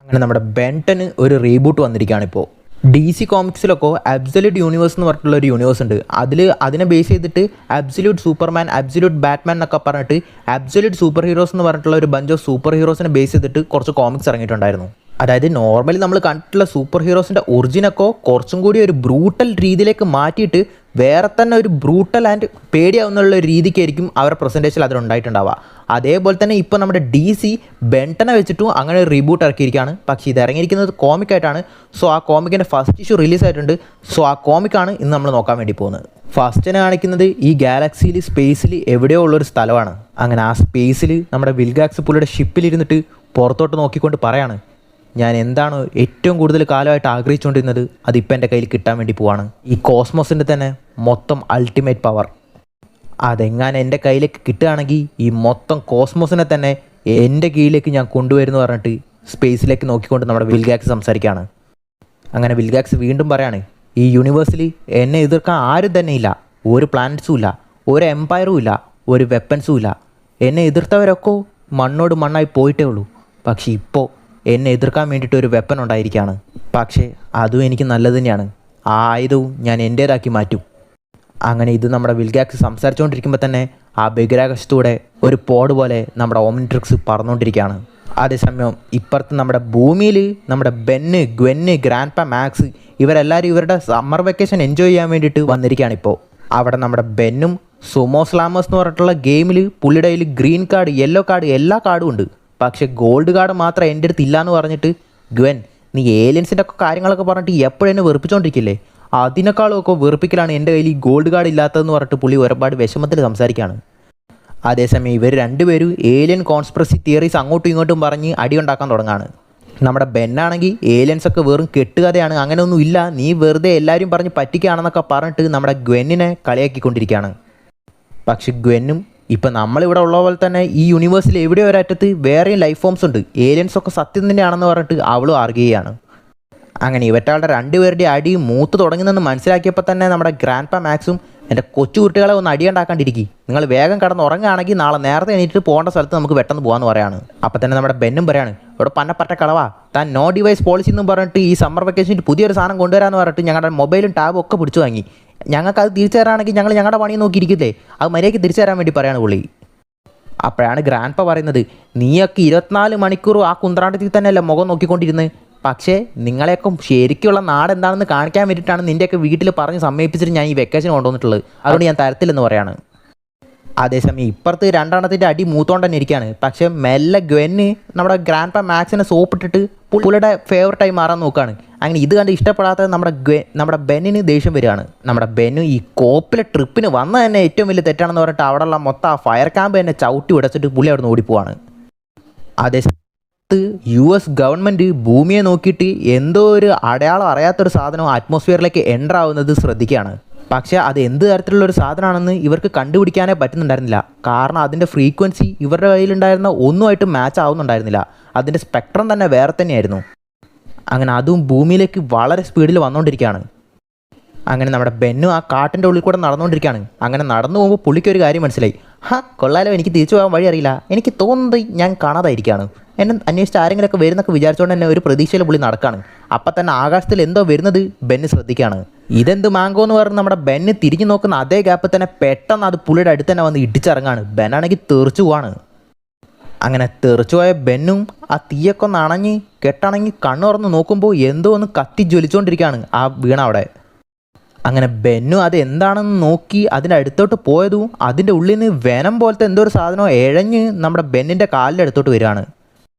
അങ്ങനെ നമ്മുടെ ബെൻടന് ഒരു റീബൂട്ട് വന്നിരിക്കുകയാണ് ഇപ്പോൾ. DC കോമിക്സിലൊക്കെ അബ്സല്യൂട്ട് യൂണിവേഴ്സ് എന്ന് പറഞ്ഞിട്ടുള്ള ഒരു യൂണിവേഴ്സ് ഉണ്ട്. അതിനെ ബേസ് ചെയ്തിട്ട് അബ്സല്യൂട്ട് സൂപ്പർമാൻ, അബ്സല്യൂട്ട് ബാറ്റ്മാൻ എന്നൊക്കെ പറഞ്ഞിട്ട് അബ്സല്യൂട്ട് സൂപ്പർ ഹീറോസ് എന്ന് പറഞ്ഞിട്ടുള്ള ഒരു ബഞ്ച് ഓഫ് സൂപ്പർ ഹീറോസിനെ ബേസ് ചെയ്തിട്ട് കുറച്ച് കോമിക്സ് ഇറങ്ങിയിട്ടുണ്ടായിരുന്നു. അതായത് നോർമലി നമ്മൾ കണ്ടിട്ടുള്ള സൂപ്പർ ഹീറോസിൻ്റെ ഒറിജിനൊക്കെ കുറച്ചും കൂടി ഒരു ബ്രൂട്ടൽ രീതിയിലേക്ക് മാറ്റിയിട്ട് വേറെ തന്നെ ഒരു ബ്രൂട്ടൽ ആൻഡ് പേടിയാവുന്നുള്ള ഒരു രീതിക്കായിരിക്കും അവരുടെ പ്രസൻറ്റേഷൻ അതിലുണ്ടായിട്ടുണ്ടാവുക. അതേപോലെ തന്നെ ഇപ്പോൾ നമ്മുടെ DC ബെൻടനെ വെച്ചിട്ടും അങ്ങനെ ഒരു റീബൂട്ട് ഇറക്കിയിരിക്കുകയാണ്. പക്ഷേ ഇത് ഇറങ്ങിയിരിക്കുന്നത് കോമിക്കായിട്ടാണ്. സോ ആ കോമിക്കിൻ്റെ ഫസ്റ്റ് ഇഷ്യൂ റിലീസായിട്ടുണ്ട്. സോ ആ കോമിക്കാണ് ഇന്ന് നമ്മൾ നോക്കാൻ വേണ്ടി പോകുന്നത്. ഫസ്റ്റിനെ കാണിക്കുന്നത് ഈ ഗാലക്സിയിൽ സ്പേസിൽ എവിടെയോ ഉള്ളൊരു സ്ഥലമാണ്. അങ്ങനെ ആ സ്പേസിൽ നമ്മുടെ വിൽഗാക്സ് പുള്ളിയുടെ ഷിപ്പിലിരുന്നിട്ട് പുറത്തോട്ട് നോക്കിക്കൊണ്ട് പറയാണ്, ഞാൻ എന്താണ് ഏറ്റവും കൂടുതൽ കാലമായിട്ട് ആഗ്രഹിച്ചുകൊണ്ടിരുന്നത് അതിപ്പോൾ എൻ്റെ കയ്യിൽ കിട്ടാൻ വേണ്ടി പോവാണ്. ഈ കോസ്മോസിൻ്റെ തന്നെ മൊത്തം അൾട്ടിമേറ്റ് പവർ അതെങ്ങാനും എൻ്റെ കയ്യിലേക്ക് കിട്ടുകയാണെങ്കിൽ ഈ മൊത്തം കോസ്മോസിനെ തന്നെ എൻ്റെ കീഴിലേക്ക് ഞാൻ കൊണ്ടുവരുമെന്ന് പറഞ്ഞിട്ട് സ്പേസിലേക്ക് നോക്കിക്കൊണ്ട് നമ്മുടെ വിൽഗാക്സ് സംസാരിക്കുകയാണ്. അങ്ങനെ വിൽഗാക്സ് വീണ്ടും പറയാണ്, ഈ യൂണിവേഴ്സിൽ എന്നെ എതിർക്കാൻ ആരും തന്നെ ഇല്ല. ഒരു പ്ലാനറ്റ്സും ഇല്ല, ഒരു എംപയറും ഇല്ല, ഒരു വെപ്പൻസും ഇല്ല. എന്നെ എതിർത്തവരൊക്കെ മണ്ണോട് മണ്ണായി പോയിട്ടേ ഉള്ളൂ. പക്ഷേ ഇപ്പോൾ എന്നെ എതിർക്കാൻ വേണ്ടിയിട്ട് ഒരു വെപ്പൺ ഉണ്ടായിരിക്കുകയാണ്. പക്ഷേ അതും എനിക്ക് നല്ലത് തന്നെയാണ്. ആ ആയുധവും ഞാൻ എൻ്റേതാക്കി മാറ്റും. അങ്ങനെ ഇത് നമ്മുടെ വിൽഗാക്സ് സംസാരിച്ചുകൊണ്ടിരിക്കുമ്പോൾ തന്നെ ആ ബഹിരാകാശത്തൂടെ ഒരു പോഡ് പോലെ നമ്മുടെ ഓംനിട്രിക്സ് പറന്നുകൊണ്ടിരിക്കുകയാണ്. അതേസമയം ഇപ്പുറത്ത് നമ്മുടെ ഭൂമിയിൽ നമ്മുടെ ബെന്ന്, ഗ്വെന്ന്, ഗ്രാൻഡ്പ, മാക്സ് ഇവരെല്ലാവരും ഇവരുടെ സമ്മർ വെക്കേഷൻ എൻജോയ് ചെയ്യാൻ വേണ്ടിയിട്ട് വന്നിരിക്കുകയാണ്. ഇപ്പോൾ അവിടെ നമ്മുടെ ബെന്നും സുമോ സ്ലാമേഴ്സ് എന്ന് പറഞ്ഞിട്ടുള്ള ഗെയിമിൽ പുള്ളിയുടെ കയ്യിൽ ഗ്രീൻ കാർഡ്, യെല്ലോ കാർഡ് എല്ലാ കാർഡും ഉണ്ട്. പക്ഷേ ഗോൾഡ് കാർഡ് മാത്രം എൻ്റെ അടുത്ത് ഇല്ലയെന്ന് പറഞ്ഞിട്ട് ഗ്വെൻ, നീ ഏലിയൻസിൻ്റെ ഒക്കെ കാര്യങ്ങളൊക്കെ പറഞ്ഞിട്ട് എപ്പോഴും എന്നെ വെറുപ്പിച്ചുകൊണ്ടിരിക്കില്ലേ, അതിനേക്കാളുമൊക്കെ വെറുപ്പിക്കലാണ് എൻ്റെ കയ്യിൽ ഈ ഗോൾഡ് കാർഡ് ഇല്ലാത്തതെന്ന് പറഞ്ഞിട്ട് പുള്ളി ഒരുപാട് വിഷമത്തിൽ സംസാരിക്കുകയാണ്. അതേസമയം ഇവർ രണ്ടുപേരും ഏലിയൻ കോൺസ്പിറസി തിയറീസ് അങ്ങോട്ടും ഇങ്ങോട്ടും പറഞ്ഞ് അടിയുണ്ടാക്കാൻ തുടങ്ങാണ്. നമ്മുടെ ബെന്നാണെങ്കിൽ ഏലിയൻസൊക്കെ വെറും കെട്ടുകഥയാണ്, അങ്ങനെയൊന്നും ഇല്ല, നീ വെറുതെ എല്ലാവരും പറഞ്ഞ് പറ്റിക്കുകയാണെന്നൊക്കെ പറഞ്ഞിട്ട് നമ്മുടെ ഗ്വെന്നിനെ കളിയാക്കിക്കൊണ്ടിരിക്കുകയാണ്. പക്ഷെ ഗ്വെന്നും ഇപ്പം നമ്മളിവിടെ ഉള്ള പോലെ തന്നെ ഈ യൂണിവേഴ്സിൽ എവിടെ ഒരറ്റത്ത് വേറെയും ലൈഫ് ഫോംസ് ഉണ്ട്, ഏലിയൻസൊക്കെ സത്യം തന്നെയാണെന്ന് പറഞ്ഞിട്ട് അവളും ആർഗ്യൂ ചെയ്യാണ്. അങ്ങനെ ഇവറ്റാളുടെ രണ്ടുപേരുടെ അടി മൂത്ത് തുടങ്ങുന്നെന്ന് മനസ്സിലാക്കിയപ്പോൾ തന്നെ നമ്മുടെ ഗ്രാൻഡ്പ മാക്സും എൻ്റെ കൊച്ചു കുട്ടികളെ ഒന്ന് അടിയുണ്ടാക്കാണ്ടിരിക്കും, നിങ്ങൾ വേഗം കടന്ന് ഉറങ്ങുകയാണെങ്കിൽ നാളെ നേരത്തെ എണീറ്റ് പോകേണ്ട സ്ഥലത്ത് നമുക്ക് പെട്ടെന്ന് പോകാമെന്ന് പറയാണ്. അപ്പോൾ തന്നെ നമ്മുടെ ബെന്നും പറയാണ്, ഇവിടെ പന്നപ്പറ്റ കളവാ, താൻ നോ ഡിവൈസ് പോളിസി എന്നും പറഞ്ഞിട്ട് ഈ സമ്മർ വെക്കേഷനിൽ പുതിയൊരു സാധനം കൊണ്ടുവരാമെന്ന് പറഞ്ഞിട്ട് ഞങ്ങളുടെ മൊബൈലും ടാബും ഒക്കെ പിടിച്ചു വാങ്ങി. ഞങ്ങൾക്ക് അത് തിരിച്ചു തരാണെങ്കിൽ ഞങ്ങൾ ഞങ്ങളുടെ പണി നോക്കിയിരിക്കില്ലേ, അത് മര്യാദയ്ക്ക് തിരിച്ചു തരാൻ വേണ്ടി പറയാണ് പുള്ളി. അപ്പോഴാണ് ഗ്രാൻഡ്പ പറയുന്നത്, നീയൊക്കെ 24 മണിക്കൂർ ആ കുന്ത്രാണ്ടത്തിൽ തന്നെയല്ലേ മുഖം നോക്കിക്കൊണ്ടിരുന്നത്, പക്ഷേ നിങ്ങളെയൊക്കെ ശരിക്കുള്ള നാട് എന്താണെന്ന് കാണിക്കാൻ വേണ്ടിയിട്ടാണ് നിൻ്റെയൊക്കെ വീട്ടിൽ പറഞ്ഞ് സമ്മതിപ്പിച്ചിട്ട് ഞാൻ ഈ വെക്കേഷൻ കൊണ്ടുവന്നിട്ടുള്ളത്, അതുകൊണ്ട് ഞാൻ തരത്തില്ലെന്ന് പറയാണ്. അതേസമയം ഇപ്പുറത്ത് രണ്ടെണ്ണത്തിൻ്റെ അടി മൂത്തോണ്ട് തന്നെ ഇരിക്കുകയാണ്. പക്ഷേ മെല്ലെ ഗ്വെന്ന് നമ്മുടെ ഗ്രാൻഡ്പ മാക്സിനെ സോപ്പിട്ടിട്ട് പുള്ളിയുടെ ഫേവറേറ്റായി മാറാൻ നോക്കുകയാണ്. അങ്ങനെ ഇത് കണ്ട് ഇഷ്ടപ്പെടാത്തത് നമ്മുടെ ബെന്നിന് ദേഷ്യം വരികയാണ്. നമ്മുടെ ബെന്നു ഈ കോപ്പിലെ ട്രിപ്പിന് വന്ന തന്നെ ഏറ്റവും വലിയ തെറ്റാണെന്ന് പറഞ്ഞിട്ട് അവിടെയുള്ള മൊത്തം ആ ഫയർ ക്യാമ്പ് തന്നെ ചവിട്ടി ഉടച്ചിട്ട് പുള്ളി അവിടെ നിന്ന് ഓടിപ്പോവാണ്. അതേസമയം US ഗവൺമെൻറ് ഭൂമിയെ നോക്കിയിട്ട് എന്തോ ഒരു അടയാളം അറിയാത്തൊരു സാധനം അറ്റ്മോസ്ഫിയറിലേക്ക് എൻ്റർ ആവുന്നത് ശ്രദ്ധിക്കുകയാണ്. പക്ഷേ അത് എന്ത് തരത്തിലുള്ളൊരു സാധനമാണെന്ന് ഇവർക്ക് കണ്ടുപിടിക്കാനേ പറ്റുന്നുണ്ടായിരുന്നില്ല. കാരണം അതിൻ്റെ ഫ്രീക്വൻസി ഇവരുടെ കയ്യിലുണ്ടായിരുന്ന ഒന്നുമായിട്ട് മാച്ച് ആവുന്നുണ്ടായിരുന്നില്ല. അതിൻ്റെ സ്പെക്ട്രം തന്നെ വേറെ തന്നെയായിരുന്നു. അങ്ങനെ അതും ഭൂമിയിലേക്ക് വളരെ സ്പീഡിൽ വന്നുകൊണ്ടിരിക്കുകയാണ്. അങ്ങനെ നമ്മുടെ ബെന്നും ആ കാട്ടിൻ്റെ ഉള്ളിൽ കൂടെ നടന്നുകൊണ്ടിരിക്കുകയാണ്. അങ്ങനെ നടന്നു പോകുമ്പോൾ പുള്ളിക്കൊരു കാര്യം മനസ്സിലായി, കൊള്ളാലോ, എനിക്ക് തിരിച്ചു പോകാൻ വഴി അറിയില്ല, എനിക്ക് തോന്നുന്നത് ഞാൻ കാണാതായിരിക്കുകയാണ്, എന്നെ അന്വേഷിച്ച് ആരെങ്കിലുമൊക്കെ വരുന്നൊക്കെ വിചാരിച്ചുകൊണ്ട് തന്നെ ഒരു പ്രതീക്ഷയിൽ പുള്ളി നടക്കുകയാണ്. അപ്പം തന്നെ ആകാശത്തിൽ എന്തോ വരുന്നത് ബെന്ന് ശ്രദ്ധിക്കുകയാണ്. ഇതെന്ത് മാങ്കോ എന്ന് പറഞ്ഞ് നമ്മുടെ ബെന്ന് തിരിഞ്ഞു നോക്കുന്ന അതേ ഗ്യാപ്പിൽ തന്നെ പെട്ടെന്ന് അത് പുള്ളിയുടെ അടുത്ത് തന്നെ വന്ന് ഇടിച്ചിറങ്ങാണ്. ബെന്നാണെങ്കിൽ തെറിച്ചു പോവാണ്. അങ്ങനെ തെറിച്ചു പോയ ബെന്നും ആ തീയൊക്കെ ഒന്ന് അണഞ്ഞ് കെട്ടണങ്ങി കണ്ണു തുറന്ന് നോക്കുമ്പോൾ എന്തോ ഒന്ന് കത്തി ജ്വലിച്ചുകൊണ്ടിരിക്കുകയാണ് ആ വീണ അവിടെ. അങ്ങനെ ബെന്നു അത് എന്താണെന്ന് നോക്കി അതിൻ്റെ അടുത്തോട്ട് പോയതും അതിൻ്റെ ഉള്ളിൽ നിന്ന് വെനം പോലത്തെ എന്തോ ഒരു സാധനം ഇഴഞ്ഞ് നമ്മുടെ ബെന്നിൻ്റെ കാലിൻ്റെ അടുത്തോട്ട് വരികയാണ്.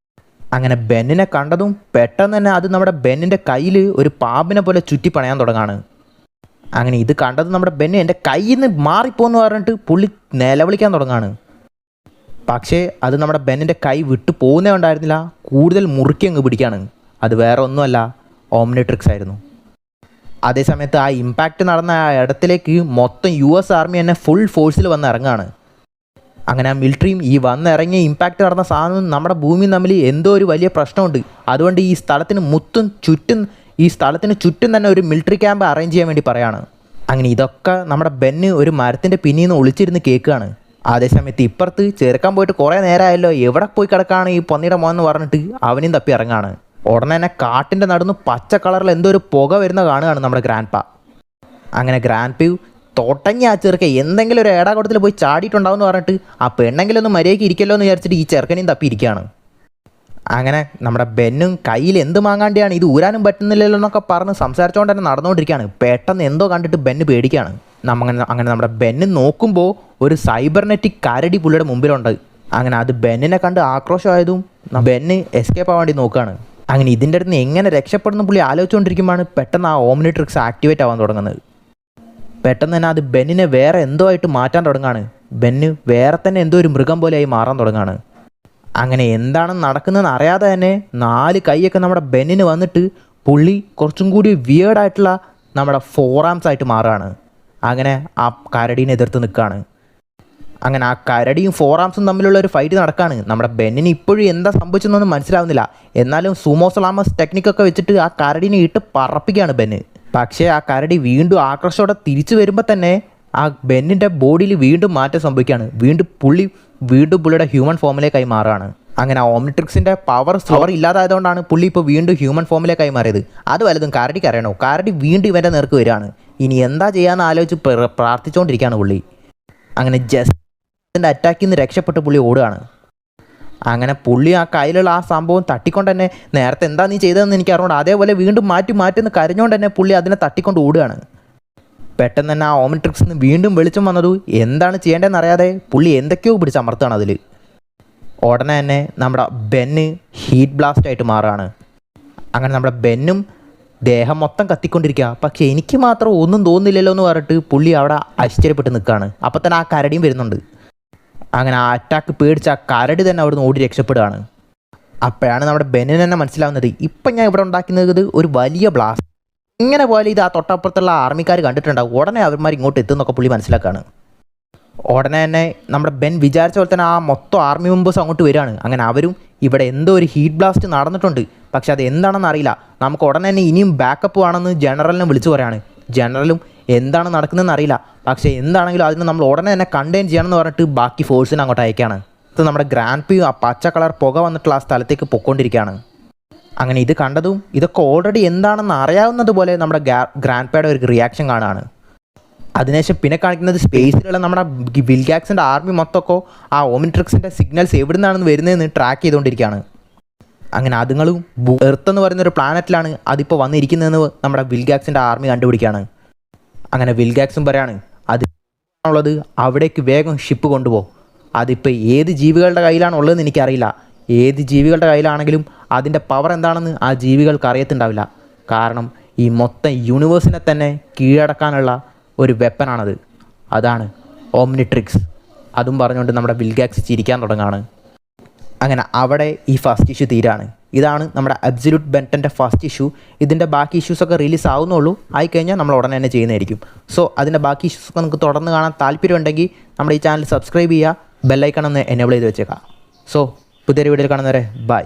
അങ്ങനെ ബെന്നിനെ കണ്ടതും പെട്ടെന്ന് തന്നെ അത് നമ്മുടെ ബെന്നിൻ്റെ കയ്യിൽ ഒരു പാമ്പിനെ പോലെ ചുറ്റി പണയാൻ തുടങ്ങാണ്. അങ്ങനെ ഇത് കണ്ടത് നമ്മുടെ ബെന്ന് എൻ്റെ കയ്യിൽ നിന്ന് മാറിപ്പോന്ന് പറഞ്ഞിട്ട് പുള്ളി നിലവിളിക്കാൻ തുടങ്ങാണ്. പക്ഷേ അത് നമ്മുടെ ബെന്നിൻ്റെ കൈ വിട്ടു പോകുന്നേ ഉണ്ടായിരുന്നില്ല, കൂടുതൽ മുറുക്കി അങ്ങ് പിടിക്കുകയാണ്. അത് വേറെ ഒന്നുമല്ല, ഓംനിട്രിക്സ് ആയിരുന്നു. അതേസമയത്ത് ആ ഇമ്പാക്റ്റ് നടന്ന ആ ഇടത്തിലേക്ക് മൊത്തം US ആർമി തന്നെ ഫുൾ ഫോഴ്സിൽ വന്ന് ഇറങ്ങുകയാണ്. അങ്ങനെ ആ മിലിറ്ററിയും ഈ വന്നിറങ്ങിയ ഇമ്പാക്റ്റ് നടന്ന സാധനവും നമ്മുടെ ഭൂമിയും തമ്മിൽ എന്തോ ഒരു വലിയ പ്രശ്നമുണ്ട്. അതുകൊണ്ട് ഈ സ്ഥലത്തിന് ചുറ്റും തന്നെ ഒരു മിലിറ്ററി ക്യാമ്പ് അറേഞ്ച് ചെയ്യാൻ വേണ്ടി പറയാണ്. അങ്ങനെ ഇതൊക്കെ നമ്മുടെ ബെന്ന് ഒരു മരത്തിൻ്റെ പിന്നിൽ നിന്ന് ഒളിച്ചിരുന്ന് കേൾക്കുകയാണ്. അതേസമയത്ത് ഇപ്പുറത്ത് ചെറുക്കാൻ പോയിട്ട് കുറേ നേരമായല്ലോ, എവിടെ പോയി കിടക്കുകയാണ് ഈ പൊന്നിയുടെ മോൻ എന്ന് പറഞ്ഞിട്ട് അവനെയും തപ്പി ഇറങ്ങാണ്. ഉടനെ തന്നെ കാട്ടിൻ്റെ നടുന്ന് പച്ച കളറിൽ എന്തോ ഒരു പുക വരുന്ന കാണുകയാണ് നമ്മുടെ ഗ്രാൻഡ് പാ. അങ്ങനെ ഗ്രാൻഡ് പ്യൂ തൊട്ടങ്ങി ആ ചെറുക്ക എന്തെങ്കിലും ഒരു ഏടാകൂടത്തിൽ പോയി ചാടിയിട്ടുണ്ടാവും എന്ന് പറഞ്ഞിട്ട് ആ പെണ്ണെങ്കിലും ഒന്ന് മര്യാദയ്ക്ക് ഇരിക്കല്ലോ എന്ന് വിചാരിച്ചിട്ട് ഈ ചെറുക്കനെയും തപ്പിയിരിക്കുകയാണ്. അങ്ങനെ നമ്മുടെ ബെന്നും കയ്യിൽ എന്ത് മാങ്ങാണ്ടിയാണ് ഇത് ഊരാനും പറ്റുന്നില്ലല്ലോ എന്നൊക്കെ പറഞ്ഞ് സംസാരിച്ചുകൊണ്ട് തന്നെ നടന്നുകൊണ്ടിരിക്കുകയാണ്. പെട്ടെന്ന് എന്തോ കണ്ടിട്ട് ബെന്ന് പേടിക്കുകയാണ്. അങ്ങനെ നമ്മുടെ ബെന്ന് നോക്കുമ്പോൾ ഒരു സൈബർനെറ്റിക് കരടി പുള്ളിയുടെ മുമ്പിലുണ്ട്. അങ്ങനെ അത് ബെന്നിനെ കണ്ട് ആക്രോശമായതും ബെന്ന് എസ്കേപ്പ് ആവാൻ വേണ്ടി നോക്കുകയാണ്. അങ്ങനെ ഇതിൻ്റെ അടുത്ത് എങ്ങനെ രക്ഷപ്പെടുന്ന പുള്ളി ആലോചിച്ചുകൊണ്ടിരിക്കുമ്പോഴാണ് പെട്ടെന്ന് ആ ഓംനിട്രിക്സ് ആക്ടിവേറ്റ് ആവാൻ തുടങ്ങുന്നത്. പെട്ടെന്ന് തന്നെ അത് ബെന്നിനെ വേറെ എന്തോ ആയിട്ട് മാറ്റാൻ തുടങ്ങുകയാണ്. ബെന്ന് വേറെ തന്നെ എന്തോ ഒരു മൃഗം പോലെയായി മാറാൻ തുടങ്ങുകയാണ്. അങ്ങനെ എന്താണെന്ന് നടക്കുന്നതെന്ന് അറിയാതെ തന്നെ 4 കൈയൊക്കെ നമ്മുടെ ബെന്നിന് വന്നിട്ട് പുള്ളി കുറച്ചും കൂടി വിയേർഡായിട്ടുള്ള നമ്മുടെ ഫോറാംസ് ആയിട്ട് മാറുകയാണ്. അങ്ങനെ ആ കരടീനെ എതിർത്ത് നിൽക്കുകയാണ്. അങ്ങനെ ആ കരടിയും ഫോറാംസും തമ്മിലുള്ള ഒരു ഫൈറ്റ് നടക്കുകയാണ്. നമ്മുടെ ബെന്നിന് ഇപ്പോഴും എന്താ സംഭവിച്ചതെന്നൊന്നും മനസ്സിലാവുന്നില്ല. എന്നാലും സൂമോസലാമസ് ടെക്നിക്കൊക്കെ വെച്ചിട്ട് ആ കരടിനെ ഇട്ട് പറപ്പിക്കുകയാണ് ബെന്ന്. പക്ഷേ ആ കരടി വീണ്ടും ആക്രോശത്തോടെ തിരിച്ചു വരുമ്പോൾ തന്നെ ആ ബെന്നിൻ്റെ ബോഡിയിൽ വീണ്ടും മാറ്റം സംഭവിക്കുകയാണ്. വീണ്ടും പുള്ളിയുടെ ഹ്യൂമൻ ഫോമിലേക്കായി മാറുകയാണ്. അങ്ങനെ ഓംനിട്രിക്സിൻ്റെ പവർ ഇല്ലാതായതുകൊണ്ടാണ് പുള്ളി ഇപ്പോൾ വീണ്ടും ഹ്യൂമൻ ഫോമിലേക്കായി മാറിയത്. അത് വലുതും കരടിക്ക് അറിയണോ. കരടി വീണ്ടും ഇവൻ്റെ നേർക്ക് വരികയാണ്. ഇനി എന്താ ചെയ്യാമെന്ന് ആലോചിച്ച് പ്രാർത്ഥിച്ചുകൊണ്ടിരിക്കുകയാണ് പുള്ളി. അങ്ങനെ ജസ്റ്റിൻ്റെ അറ്റാക്കിൽ നിന്ന് രക്ഷപ്പെട്ട് പുള്ളി ഓടുകയാണ്. അങ്ങനെ പുള്ളി ആ കയ്യിലുള്ള ആ സംഭവം തട്ടിക്കൊണ്ട് തന്നെ നേരത്തെ എന്താ നീ ചെയ്തതെന്ന് എനിക്ക് അറിയണം, അതേപോലെ വീണ്ടും മാറ്റുന്ന കരഞ്ഞുകൊണ്ട് തന്നെ പുള്ളി അതിനെ തട്ടിക്കൊണ്ട് ഓടുകയാണ്. പെട്ടെന്ന് തന്നെ ആ ഓംനിട്രിക്സിൽ നിന്ന് വീണ്ടും വെളിച്ചം വന്നതു എന്താണ് ചെയ്യേണ്ടതെന്ന് അറിയാതെ പുള്ളി എന്തൊക്കെയോ പിടിച്ചമർത്താണ് അതിൽ. ഉടനെ തന്നെ നമ്മുടെ ബെന്ന് ഹീറ്റ് ബ്ലാസ്റ്റ് ആയിട്ട് മാറുകയാണ്. അങ്ങനെ നമ്മുടെ ബെന്നും ദേഹം മൊത്തം കത്തിക്കൊണ്ടിരിക്കുക. പക്ഷേ എനിക്ക് മാത്രം ഒന്നും തോന്നുന്നില്ലല്ലോ എന്ന് പറഞ്ഞിട്ട് പുള്ളി അവിടെ ആശ്ചര്യപ്പെട്ട് നിൽക്കുകയാണ്. അപ്പം തന്നെ ആ കരടിയും വരുന്നുണ്ട്. അങ്ങനെ ആ അറ്റാക്ക് പേടിച്ച് ആ കരടി തന്നെ അവിടെ നിന്ന് ഓടി രക്ഷപ്പെടുകയാണ്. അപ്പോഴാണ് നമ്മുടെ ബെന്നിന് തന്നെ മനസ്സിലാവുന്നത് ഇപ്പം ഞാൻ ഇവിടെ ഉണ്ടാക്കുന്നത് ഒരു വലിയ ബ്ലാസ്റ്റ്. ഇങ്ങനെ പോലെ ഇത് ആ തൊട്ടപ്പുറത്തുള്ള ആർമിക്കാർ കണ്ടിട്ടുണ്ടാവും. ഉടനെ അവന്മാർ ഇങ്ങോട്ട് എത്തുന്നൊക്കെ പുള്ളി മനസ്സിലാക്കുകയാണ്. ഉടനെ തന്നെ നമ്മുടെ ബെൻ വിചാരിച്ച പോലെ തന്നെ ആ മൊത്തം ആർമി മെമ്പേഴ്സ് അങ്ങോട്ട് വരികയാണ്. അങ്ങനെ അവരും ഇവിടെ എന്തോ ഒരു ഹീറ്റ് ബ്ലാസ്റ്റ് നടന്നിട്ടുണ്ട്, പക്ഷെ അത് എന്താണെന്ന് അറിയില്ല, നമുക്ക് ഉടനെ തന്നെ ഇനിയും ബാക്കപ്പ് വേണമെന്ന് ജനറലിനെ വിളിച്ചു പറയാണ്. ജനറലും എന്താണ് നടക്കുന്നതെന്ന് അറിയില്ല, പക്ഷേ എന്താണെങ്കിലും അതിന് നമ്മൾ ഉടനെ തന്നെ കണ്ടെയ്ൻ ചെയ്യണമെന്ന് പറഞ്ഞിട്ട് ബാക്കി ഫോഴ്സിനെ അങ്ങോട്ട് അയക്കുകയാണ്. ഇത് നമ്മുടെ ഗ്രാൻഡ് പ്യൂ ആ പച്ച കളർ പുക വന്നിട്ടുള്ള ആ സ്ഥലത്തേക്ക് പൊയ്ക്കൊണ്ടിരിക്കുകയാണ്. അങ്ങനെ ഇത് കണ്ടതും ഇതൊക്കെ ഓൾറെഡി എന്താണെന്ന് അറിയാവുന്നത് പോലെ നമ്മുടെ ഗ്രാൻഡ് പേയുടെ ഒരു റിയാക്ഷൻ കാണുകയാണ്. അതിനുശേഷം പിന്നെ കാണിക്കുന്നത് സ്പേസിലുള്ള നമ്മുടെ വിൽഗാക്സിൻ്റെ ആർമി മൊത്തമൊക്കെ ആ ഓംനിട്രിക്സിൻ്റെ സിഗ്നൽസ് എവിടെ നിന്നാണെന്ന് വരുന്നതെന്ന് ട്രാക്ക് ചെയ്തുകൊണ്ടിരിക്കുകയാണ്. അങ്ങനെ അതുങ്ങളും എർത്ത് എന്ന് പറയുന്നൊരു പ്ലാനറ്റിലാണ് അതിപ്പോൾ വന്നിരിക്കുന്നതെന്ന് നമ്മുടെ വിൽഗാക്സിൻ്റെ ആർമി കണ്ടുപിടിക്കുകയാണ്. അങ്ങനെ വിൽഗാക്സും പറയാണ് ഉള്ളത് അവിടേക്ക് വേഗം ഷിപ്പ് കൊണ്ടുപോകും. അതിപ്പോൾ ഏത് ജീവികളുടെ കയ്യിലാണ് ഉള്ളതെന്ന് എനിക്കറിയില്ല. ഏത് ജീവികളുടെ കയ്യിലാണെങ്കിലും അതിൻ്റെ പവർ എന്താണെന്ന് ആ ജീവികൾക്ക് അറിയത്തുണ്ടാവില്ല. കാരണം ഈ മൊത്തം യൂണിവേഴ്സിനെ തന്നെ കീഴടക്കാനുള്ള ഒരു വെപ്പനാണത്. അതാണ് ഓംനിട്രിക്സ്. അതും പറഞ്ഞുകൊണ്ട് നമ്മുടെ വിൽഗാക്സ് ചിരിക്കാൻ തുടങ്ങുകയാണ്. അങ്ങനെ അവിടെ ഈ ഫസ്റ്റ് ഇഷ്യൂ തീരാണ്. ഇതാണ് നമ്മുടെ അബ്സല്യൂട്ട് ബെൻറ്റൻ്റെ ഫസ്റ്റ് ഇഷ്യൂ. ഇതിൻ്റെ ബാക്കി ഇഷ്യൂസൊക്കെ റിലീസ് ആവുന്നുള്ളൂ. ആയിക്കഴിഞ്ഞാൽ നമ്മൾ ഉടനെ തന്നെ ചെയ്യുന്നതായിരിക്കും. സോ അതിൻ്റെ ബാക്കി ഇഷ്യൂസൊക്കെ നിങ്ങൾക്ക് തുടർന്ന് കാണാൻ താല്പര്യമുണ്ടെങ്കിൽ നമ്മുടെ ഈ ചാനൽ സബ്സ്ക്രൈബ് ചെയ്യുക, ബെല്ലൈക്കൺ ഒന്ന് എനേബിൾ ചെയ്ത് വെച്ചേക്കാം. സോ പുതിയൊരു വീഡിയോയിൽ കാണുന്നവരെ ബൈ.